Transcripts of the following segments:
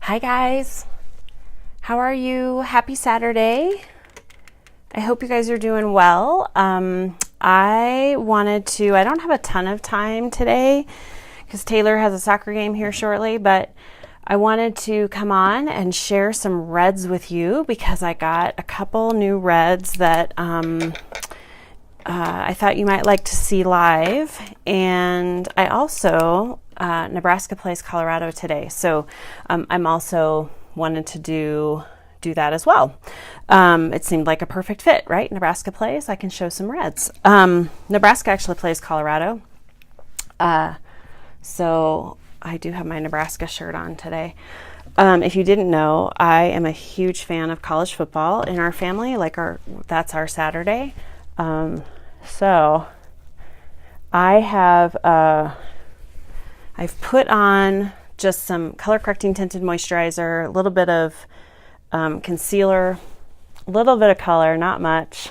Hi guys, how are you? Happy Saturday. I hope you guys are doing well. I don't have a ton of time today because Taylor has a soccer game here shortly, but I wanted to come on and share some reds with you because I got a couple new reds that I thought you might like to see live. And I also, Nebraska plays Colorado today, so I'm also wanted to do that as well. It seemed like a perfect fit, right? Nebraska plays, I can show some reds. Nebraska actually plays Colorado. So I do have my Nebraska shirt on today. If you didn't know, I am a huge fan of college football in our family. That's our Saturday. So I have, I've put on just some color correcting tinted moisturizer, a little bit of concealer, a little bit of color, not much,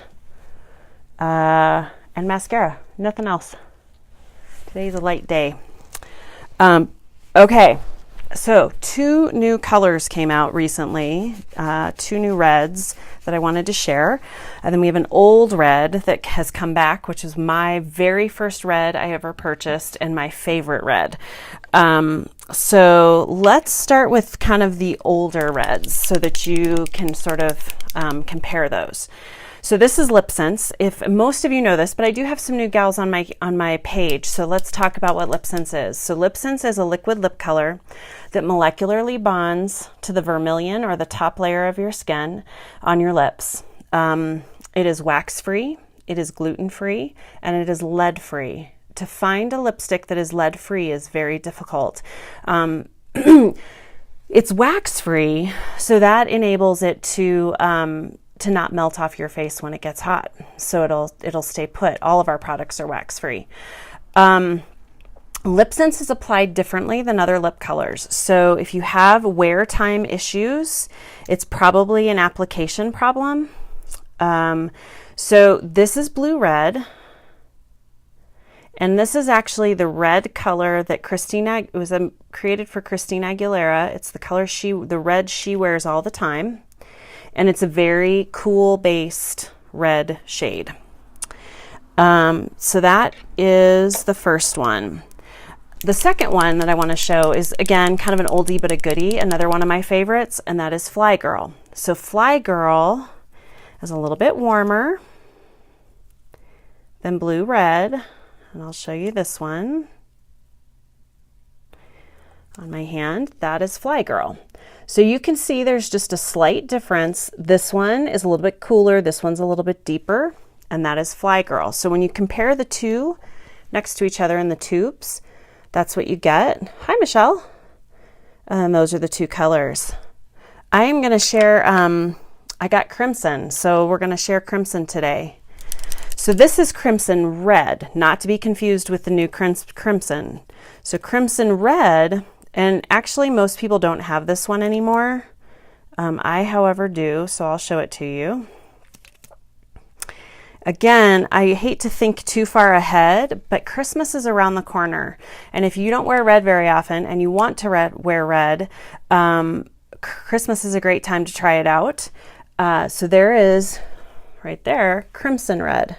and mascara, nothing else. Today's a light day. Okay, so 2 new colors came out recently, 2 new reds that I wanted to share. And then we have an old red that has come back, which is my very first red I ever purchased and my favorite red. So let's start with kind of the older reds so that you can sort of compare those. So this is Lip Sense. If most of you know this, but I do have some new gals on my page. So let's talk about what Lip Sense is. So Lip Sense is a liquid lip color that molecularly bonds to the vermilion or the top layer of your skin on your lips. It is wax-free, it is gluten-free, and it is lead-free. To find a lipstick that is lead-free is very difficult. It's wax-free, so that enables it to not melt off your face when it gets hot. So it'll stay put. All of our products are wax-free. Lip Sense is applied differently than other lip colors. So if you have wear time issues, it's probably an application problem. So this is Blue Red. And this is actually the red color that it was created for Christina Aguilera. It's the color the red she wears all the time. And it's a very cool based red shade. So that is the first one. The second one that I want to show is, again, kind of an oldie but a goodie, another one of my favorites, and that is Fly Girl. So Fly Girl is a little bit warmer than Blue Red, and I'll show you this one on my hand. That is Fly Girl. So you can see there's just a slight difference. This one is a little bit cooler, this one's a little bit deeper, and that is Fly Girl. So when you compare the two next to each other in the tubes, that's what you get. Hi, Michelle. And those are the 2 colors. I am going to share, I got Crimson, so we're going to share Crimson today. So this is Crimson Red, not to be confused with the new Crimson. So Crimson Red, and actually most people don't have this one anymore. I, however, do, so I'll show it to you. Again, I hate to think too far ahead, but Christmas is around the corner. And if you don't wear red very often and you want to wear red, Christmas is a great time to try it out. So there is, right there, Crimson Red.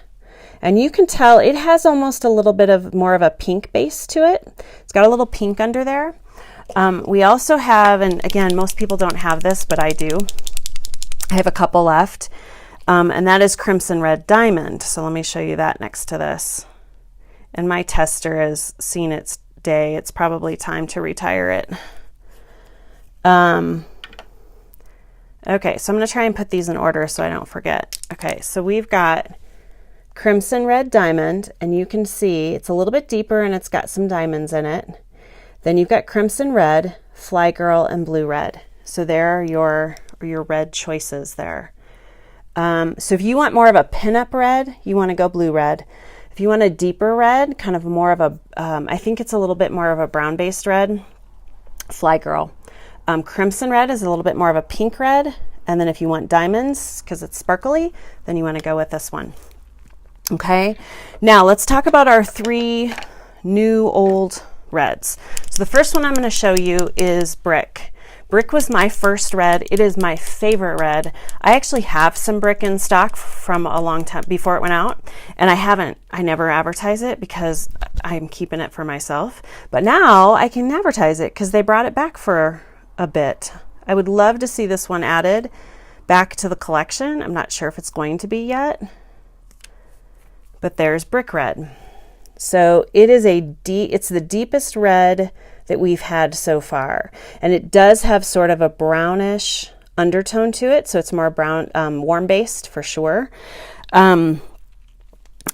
And you can tell it has almost a little bit of more of a pink base to it. It's got a little pink under there. We also have, and again, most people don't have this, but I do. I have a couple left. And that is Crimson Red Diamond. So let me show you that next to this. And my tester has seen its day. It's probably time to retire it. Okay, so I'm going to try and put these in order so I don't forget. Okay, so we've got Crimson Red Diamond, and you can see it's a little bit deeper and it's got some diamonds in it. Then you've got Crimson Red, Fly Girl, and Blue Red. So there are your red choices there. So if you want more of a pinup red, you want to go Blue Red. If you want a deeper red, kind of more of a, I think it's a little bit more of a brown-based red, Fly Girl. Crimson Red is a little bit more of a pink red. And then if you want diamonds, because it's sparkly, then you want to go with this one. Okay, now let's talk about our 3 new old reds. So the first one I'm going to show you is Brick. Brick was my first red. It is my favorite red. I actually have some Brick in stock from a long time before it went out, and I never advertise it because I'm keeping it for myself. But now I can advertise it because they brought it back for a bit. I would love to see this one added back to the collection. I'm not sure if it's going to be yet, but there's Brick Red. So it is it's the deepest red that we've had so far. And it does have sort of a brownish undertone to it. So it's more brown, warm based for sure. And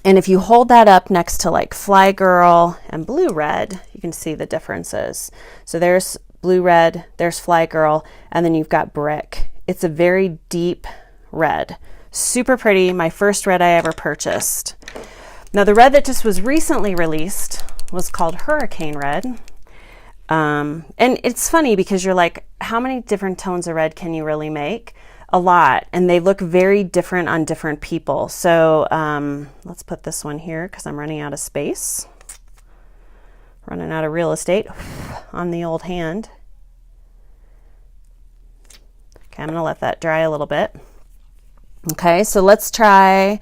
if you hold that up next to like Fly Girl and Blue Red, you can see the differences. So there's Blue Red, there's Fly Girl, and then you've got Brick. It's a very deep red. Super pretty. My first red I ever purchased. Now the red that just was recently released was called Hurricane Red. And it's funny because you're like, how many different tones of red can you really make? A lot. And they look very different on different people. So let's put this one here because I'm running out of space. Running out of real estate on the old hand. Okay, I'm going to let that dry a little bit. Okay, so let's try,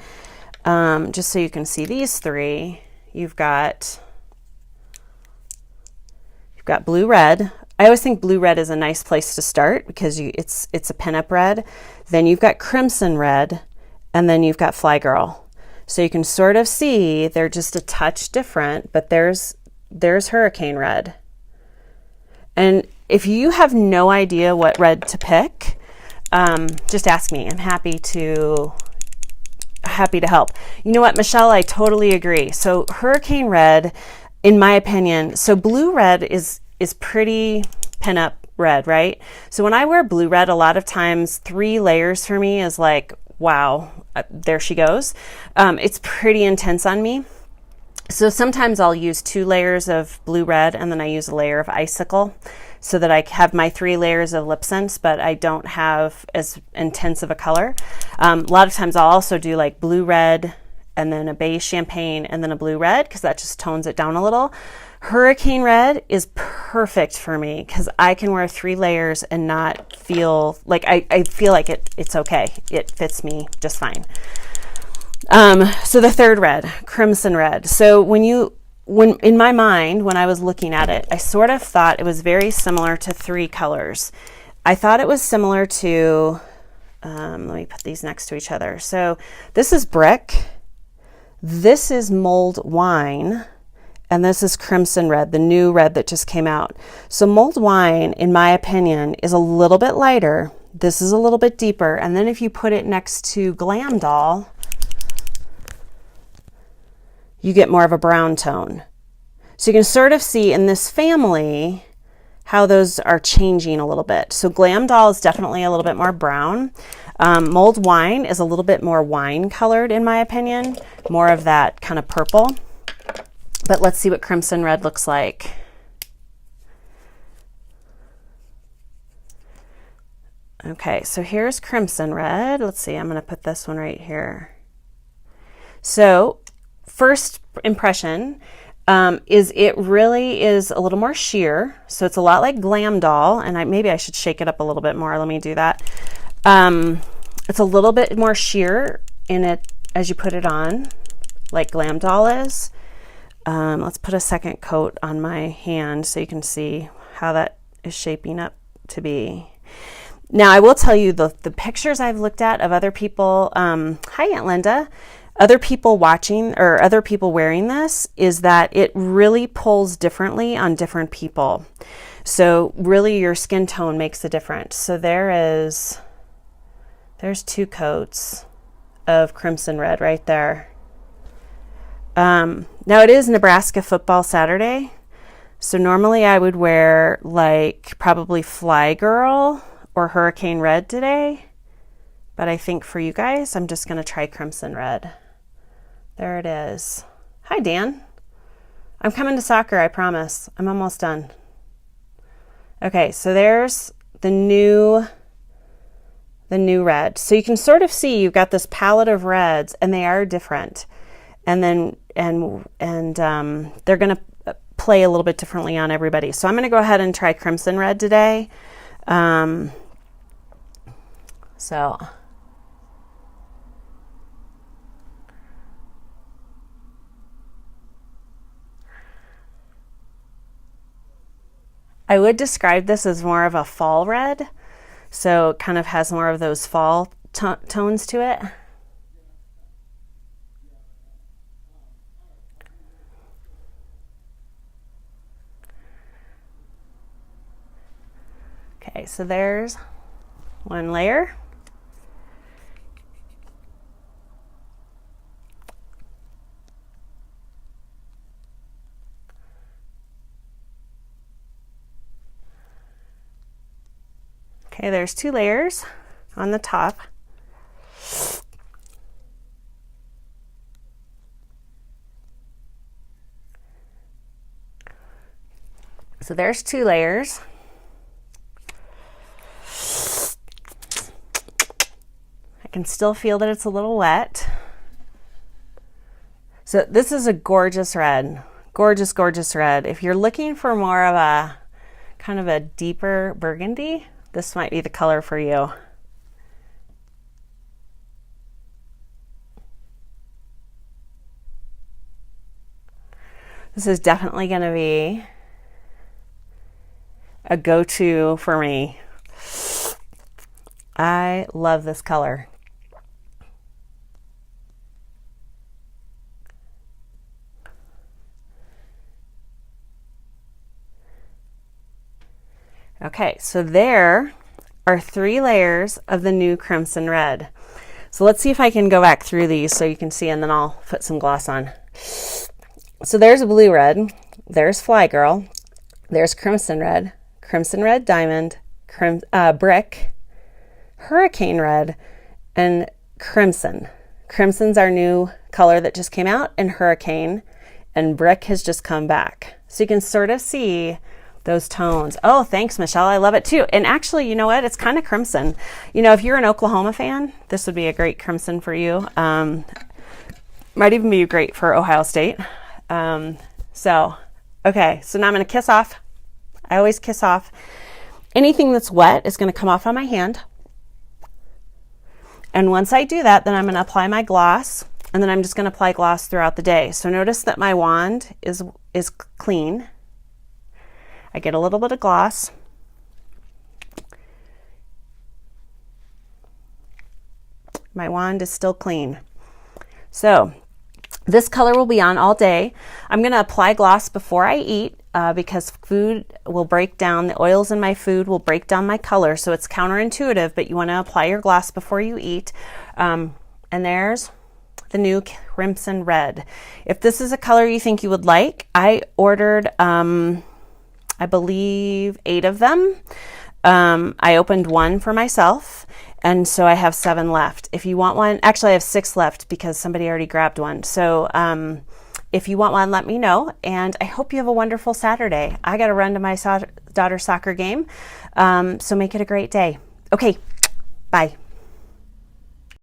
just so you can see these three, you've got Blue Red. I always think Blue Red is a nice place to start because it's a pinup red. Then you've got Crimson Red, and then you've got Fly Girl. So you can sort of see they're just a touch different, but there's Hurricane Red. And if you have no idea what red to pick, just ask me. I'm happy to help. You know what, Michelle, I totally agree. So Hurricane Red, in my opinion, so Blue Red is pretty pinup red, right? So when I wear Blue Red, a lot of times 3 layers for me is like, wow, there she goes. It's pretty intense on me. So sometimes I'll use 2 layers of Blue Red and then I use a layer of Icicle so that I have my 3 layers of lip sense, but I don't have as intense of a color. A lot of times I'll also do like Blue Red and then a beige champagne and then a Blue Red because that just tones it down a little. Hurricane Red is perfect for me because I can wear 3 layers and not feel like I feel like it's okay. It fits me just fine. So the third red, Crimson Red. So when in my mind, when I was looking at it, I sort of thought it was very similar to 3 colors. I thought it was similar to, let me put these next to each other. So this is Brick, this is Mulled Wine, and this is Crimson Red, the new red that just came out. So Mulled Wine, in my opinion, is a little bit lighter. This is a little bit deeper. And then if you put it next to Glam Doll, you get more of a brown tone. So you can sort of see in this family how those are changing a little bit. So Glam Doll is definitely a little bit more brown. Mulled Wine is a little bit more wine colored in my opinion, more of that kind of purple. But let's see what Crimson Red looks like. Okay, so here's Crimson Red. Let's see, I'm going to put this one right here. So first impression is it really is a little more sheer. So it's a lot like Glam Doll, and maybe I should shake it up a little bit more. Let me do that. It's a little bit more sheer in it as you put it on, like Glam Doll is. Let's put a second coat on my hand so you can see how that is shaping up to be. Now, I will tell you the pictures I've looked at of other people, hi Aunt Linda, other people watching or other people wearing this is that it really pulls differently on different people. So really your skin tone makes a difference. So there's 2 coats of Crimson Red right there. Now it is Nebraska Football Saturday. So normally I would wear like probably Fly Girl or Hurricane Red today. But I think for you guys, I'm just going to try Crimson Red. There it is. Hi, Dan. I'm coming to soccer, I promise. I'm almost done. Okay, so there's the new red. So you can sort of see you've got this palette of reds, and they are different. And then they're going to play a little bit differently on everybody. So I'm going to go ahead and try Crimson Red today. So I would describe this as more of a fall red. So it kind of has more of those fall tones to it. Okay, so there's one layer. Okay, there's 2 layers on the top. So there's 2 layers. I can still feel that it's a little wet. So this is a gorgeous red. Gorgeous, gorgeous red. If you're looking for more of a kind of a deeper burgundy, this might be the color for you. This is definitely going to be a go-to for me. I love this color. Okay, so there are 3 layers of the new Crimson Red. So let's see if I can go back through these so you can see, and then I'll put some gloss on. So there's a blue red, there's Fly Girl, there's Crimson Red Diamond, Brick, Hurricane Red, and Crimson. Crimson's our new color that just came out, and Hurricane, and Brick has just come back. So you can sort of see those tones. Oh, thanks, Michelle. I love it too. And actually, you know what? It's kind of crimson. You know, if you're an Oklahoma fan, this would be a great crimson for you. Might even be great for Ohio State. Okay, so now I'm going to kiss off. I always kiss off. Anything that's wet is going to come off on my hand. And once I do that, then I'm going to apply my gloss, and then I'm just going to apply gloss throughout the day. So notice that my wand is clean. I get a little bit of gloss. My wand is still clean. So this color will be on all day. I'm going to apply gloss before I eat because food will break down, the oils in my food will break down my color. So it's counterintuitive, but you want to apply your gloss before you eat. And there's the new Crimson Red. If this is a color you think you would like, I ordered I believe 8 of them. I opened 1 for myself, and so I have 7 left. If you want one, actually I have 6 left because somebody already grabbed one. So if you want one, let me know, and I hope you have a wonderful Saturday. I got to run to my daughter's soccer game, so make it a great day. Okay, bye.